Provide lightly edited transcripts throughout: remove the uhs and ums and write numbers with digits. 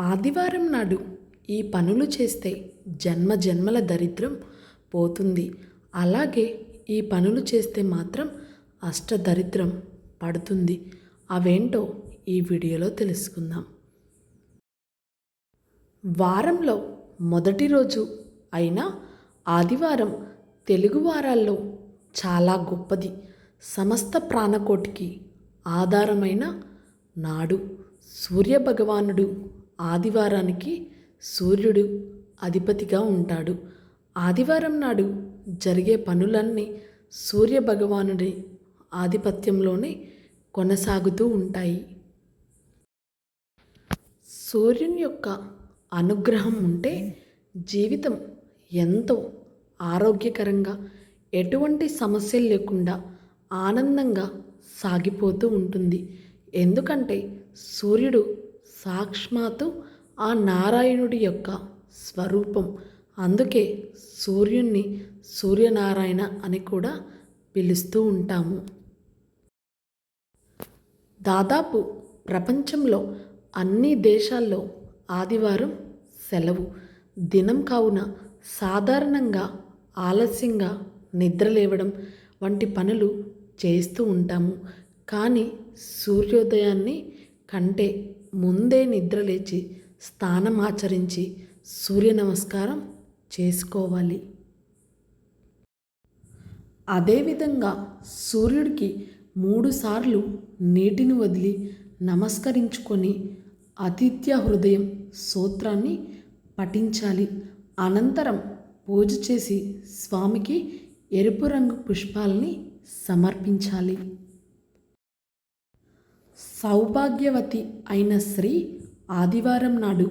ఆదివారం నాడు ఈ పనులు చేస్తే జన్మ జన్మల దరిద్రం పోతుంది. అలాగే ఈ పనులు చేస్తే మాత్రం అష్టదరిద్రం పడుతుంది. అవేంటో ఈ వీడియోలో తెలుసుకుందాం. వారంలో మొదటి రోజు అయిన ఆదివారం తెలుగు వారాల్లో చాలా గొప్పది. సమస్త ప్రాణకోటికి ఆధారమైన నాడు. సూర్యభగవానుడు ఆదివారానికి సూర్యుడు అధిపతిగా ఉంటాడు. ఆదివారం నాడు జరిగే పనులన్నీ సూర్యభగవానుడి ఆధిపత్యంలోనే కొనసాగుతూ ఉంటాయి. సూర్యుని యొక్క అనుగ్రహం ఉంటే జీవితం ఎంతో ఆరోగ్యకరంగా, ఎటువంటి సమస్యలు లేకుండా ఆనందంగా సాగిపోతూ ఉంటుంది. ఎందుకంటే సూర్యుడు సాక్షాత్తు ఆ నారాయణుడి యొక్క స్వరూపం. అందుకే సూర్యుణ్ణి సూర్యనారాయణ అని కూడా పిలుస్తూ ఉంటాము. దాదాపు ప్రపంచంలో అన్ని దేశాల్లో ఆదివారం సెలవు దినం కావున సాధారణంగా ఆలస్యంగా నిద్రలేవడం వంటి పనులు చేస్తూ ఉంటాము. కానీ సూర్యోదయాన్ని కంటే ముందే నిద్రలేచి స్నానం ఆచరించి సూర్య నమస్కారం చేసుకోవాలి. అదేవిధంగా సూర్యుడికి 3 సార్లు నీటిని వదిలి నమస్కరించుకొని ఆదిత్య హృదయం స్తోత్రాన్ని పఠించాలి. అనంతరం పూజ చేసి స్వామికి ఎరుపు రంగు పుష్పాలని సమర్పించాలి. సౌభాగ్యవతి అయిన స్త్రీ ఆదివారం నాడు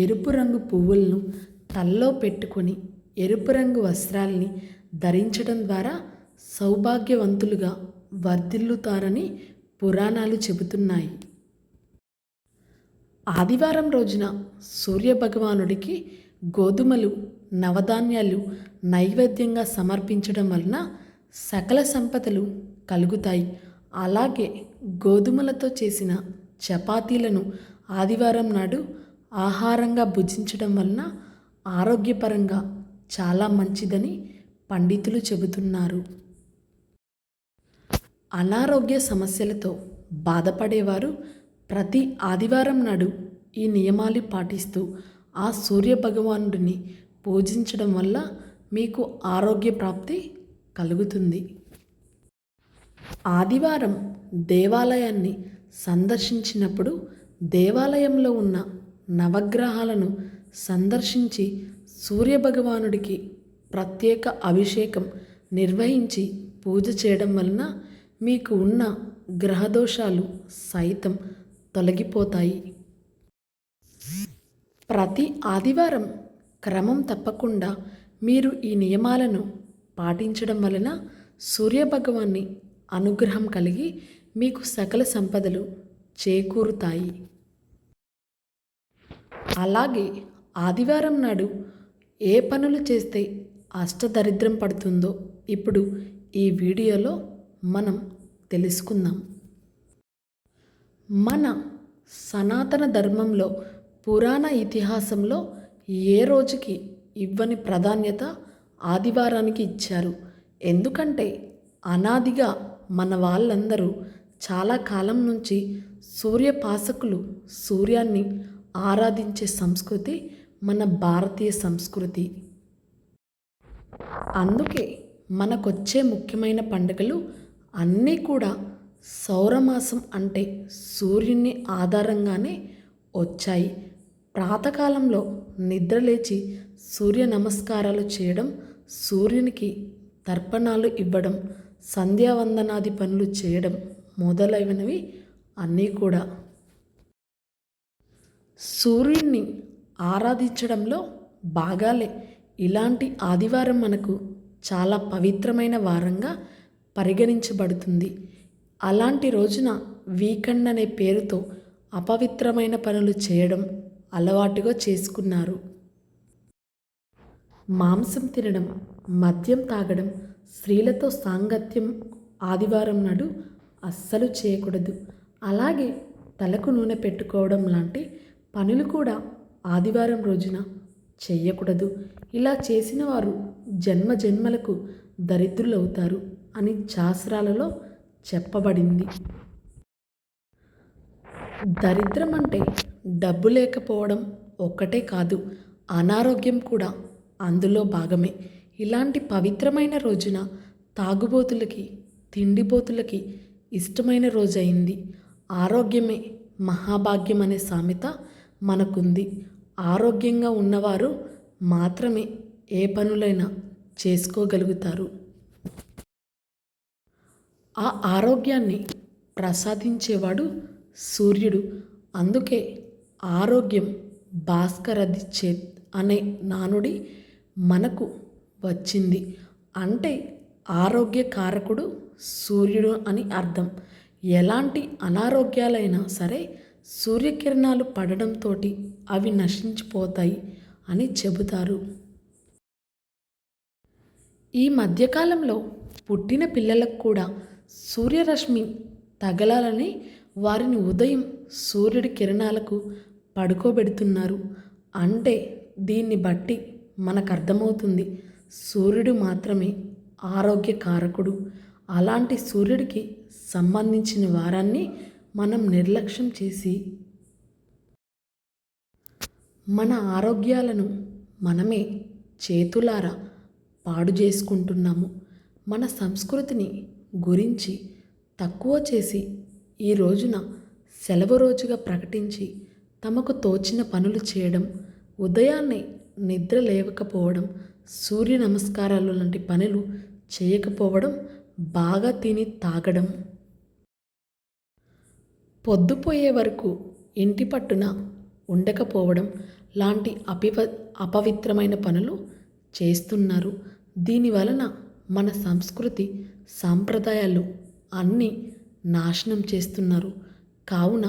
ఎరుపు రంగు పువ్వులను తల్లో పెట్టుకొని ఎరుపు రంగు వస్త్రాలని ధరించడం ద్వారా సౌభాగ్యవంతులుగా వర్ధిల్లుతారని పురాణాలు చెబుతున్నాయి. ఆదివారం రోజున సూర్యభగవానుడికి గోధుమలు, నవధాన్యాలు నైవేద్యంగా సమర్పించడం వలన సకల సంపదలు కలుగుతాయి. అలాగే గోధుమలతో చేసిన చపాతీలను ఆదివారం నాడు ఆహారంగా భుజించడం వలన ఆరోగ్యపరంగా చాలా మంచిదని పండితులు చెబుతున్నారు. అనారోగ్య సమస్యలతో బాధపడేవారు ప్రతి ఆదివారం నాడు ఈ నియమాలు పాటిస్తూ ఆ సూర్యభగవానుడిని పూజించడం వల్ల మీకు ఆరోగ్య ప్రాప్తి కలుగుతుంది. ఆదివారం దేవాలయాన్ని సందర్శించినప్పుడు దేవాలయంలో ఉన్న నవగ్రహాలను సందర్శించి సూర్యభగవానుడికి ప్రత్యేక అభిషేకం నిర్వహించి పూజ చేయడం వలన మీకు ఉన్న గ్రహదోషాలు సైతం తొలగిపోతాయి. ప్రతి ఆదివారం క్రమం తప్పకుండా మీరు ఈ నియమాలను పాటించడం వలన సూర్యభగవాన్ని అనుగ్రహం కలిగి మీకు సకల సంపదలు చేకూరుతాయి. అలాగే ఆదివారం నాడు ఏ పనులు చేస్తే అష్టదరిద్రం పడుతుందో ఇప్పుడు ఈ వీడియోలో మనం తెలుసుకుందాం. మన సనాతన ధర్మంలో పురాణ ఇతిహాసంలో ఏ రోజుకి ఇవ్వని ప్రాధాన్యత ఆదివారానికి ఇచ్చారు. ఎందుకంటే అనాదిగా మన వాళ్ళందరూ చాలా కాలం నుంచి సూర్యపాసకులు సూర్యాన్ని ఆరాధించే సంస్కృతి మన భారతీయ సంస్కృతి. అందుకే మనకొచ్చే ముఖ్యమైన పండుగలు అన్నీ కూడా సౌరమాసం అంటే సూర్యుని ఆధారంగానే వచ్చాయి. ప్రాతకాలంలో నిద్రలేచి సూర్య నమస్కారాలు చేయడం, సూర్యునికి తర్పణాలు ఇవ్వడం, సంధ్యావందనాది పనులు చేయడం మొదలైనవి అన్నీ కూడా సూర్యుడిని ఆరాధించడంలో భాగాలే. ఇలాంటి ఆదివారం మనకు చాలా పవిత్రమైన వారంగా పరిగణించబడుతుంది. అలాంటి రోజున వీకెండ్ అనే పేరుతో అపవిత్రమైన పనులు చేయడం అలవాటుగా చేసుకున్నారు. మాంసం తినడం, మద్యం తాగడం, స్త్రీలతో సాంగత్యం ఆదివారం నాడు అస్సలు చేయకూడదు. అలాగే తలకు నూనె పెట్టుకోవడం లాంటి పనులు కూడా ఆదివారం రోజున చెయ్యకూడదు. ఇలా చేసిన వారు జన్మ జన్మలకు దరిద్రులవుతారు అని శాస్త్రాలలో చెప్పబడింది. దరిద్రం అంటే డబ్బు లేకపోవడం ఒక్కటే కాదు, అనారోగ్యం కూడా అందులో భాగమే. ఇలాంటి పవిత్రమైన రోజున తాగుబోతులకి, తిండిబోతులకి ఇష్టమైన రోజైంది. ఆరోగ్యమే మహాభాగ్యం అనే సామెత మనకుంది. ఆరోగ్యంగా ఉన్నవారు మాత్రమే ఏ పనులైనా చేసుకోగలుగుతారు. ఆ ఆరోగ్యాన్ని ప్రసాదించేవాడు సూర్యుడు. అందుకే ఆరోగ్యం భాస్కరదిచ్చేత్ అనే నానుడి మనకు వచ్చింది. అంటే ఆరోగ్యకారకుడు సూర్యుడు అని అర్థం. ఎలాంటి అనారోగ్యాలైనా సరే సూర్యకిరణాలు పడడంతో అవి నశించిపోతాయి అని చెబుతారు. ఈ మధ్యకాలంలో పుట్టిన పిల్లలకు కూడా సూర్యరశ్మి తగలాలని వారిని ఉదయం సూర్యుడి కిరణాలకు పడుకోబెడుతున్నారు. అంటే దీన్ని బట్టి మనకు అర్థమవుతుంది, సూర్యుడు మాత్రమే ఆరోగ్యకారకుడు. అలాంటి సూర్యుడికి సంబంధించిన వారాన్ని మనం నిర్లక్ష్యం చేసి మన ఆరోగ్యాలను మనమే చేతులారా పాడు చేసుకుంటున్నాము. మన సంస్కృతిని గురించి తక్కువ చేసి ఈ రోజున సెలవు రోజుగా ప్రకటించి తమకు తోచిన పనులు చేయడం, ఉదయాన్నే నిద్ర లేవకపోవడం, సూర్య నమస్కారాలు లాంటి పనులు చేయకపోవడం, బాగా తిని తాగడం, పొద్దుపోయే వరకు ఇంటి పట్టున ఉండకపోవడం లాంటి అపవిత్రమైన పనులు చేస్తున్నారు. దీనివలన మన సంస్కృతి సాంప్రదాయాలు అన్నీ నాశనం చేస్తున్నారు. కావున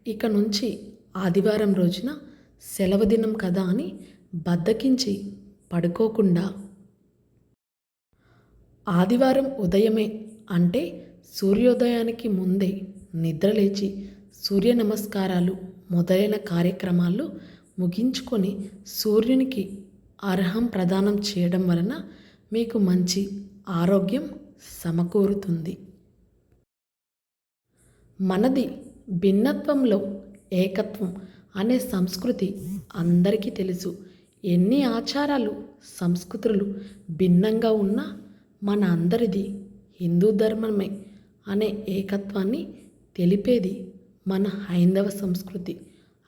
ఇక నుంచి ఆదివారం రోజున సెలవు దినం కదా అని బద్ధకించి పడుకోకుండా ఆదివారం ఉదయమే అంటే సూర్యోదయానికి ముందే నిద్రలేచి సూర్య నమస్కారాలు మొదలైన కార్యక్రమాలు ముగించుకొని సూర్యునికి అర్ఘ్యం ప్రదానం చేయడం వలన మీకు మంచి ఆరోగ్యం సమకూరుతుంది. మనది భిన్నత్వంలో ఏకత్వం అనే సంస్కృతి అందరికీ తెలుసు. ఎన్ని ఆచారాలు, సంస్కృతులు భిన్నంగా ఉన్నా మన అందరిది హిందూ ధర్మమే అనే ఏకత్వాన్ని తెలిపేది మన హైందవ సంస్కృతి.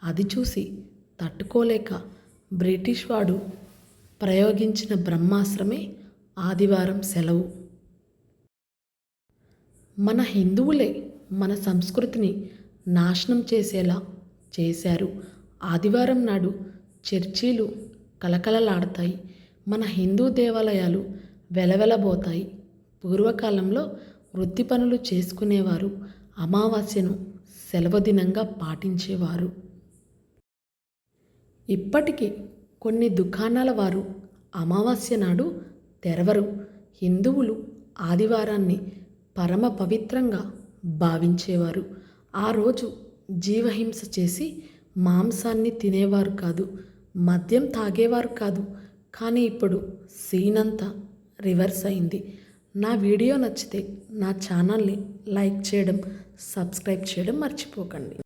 అది చూసి తట్టుకోలేక బ్రిటిష్ వాడు ప్రయోగించిన బ్రహ్మాస్త్రమే ఆదివారం సెలవు. మన హిందువులే మన సంస్కృతిని నాశనం చేసేలా చేశారు. ఆదివారం నాడు చర్చీలు కలకలలాడతాయి, మన హిందూ దేవాలయాలు వెలవెలబోతాయి. పూర్వకాలంలో వృత్తి పనులు చేసుకునేవారు అమావాస్యను సెలవు దినంగా పాటించేవారు. ఇప్పటికీ కొన్ని దుకాణాల వారు అమావాస్య నాడు తెరవరు. హిందువులు ఆదివారాన్ని పరమ పవిత్రంగా భావించేవారు. ఆ రోజు జీవహింస చేసి మాంసాన్ని తినేవారు కాదు, మద్యం తాగేవారు కాదు. కానీ ఇప్పుడు సీన్ అంతా రివర్స్ అయింది. నా వీడియో నచ్చితే నా ఛానల్ని లైక్ చేయడం, సబ్స్క్రైబ్ చేయడం మర్చిపోకండి.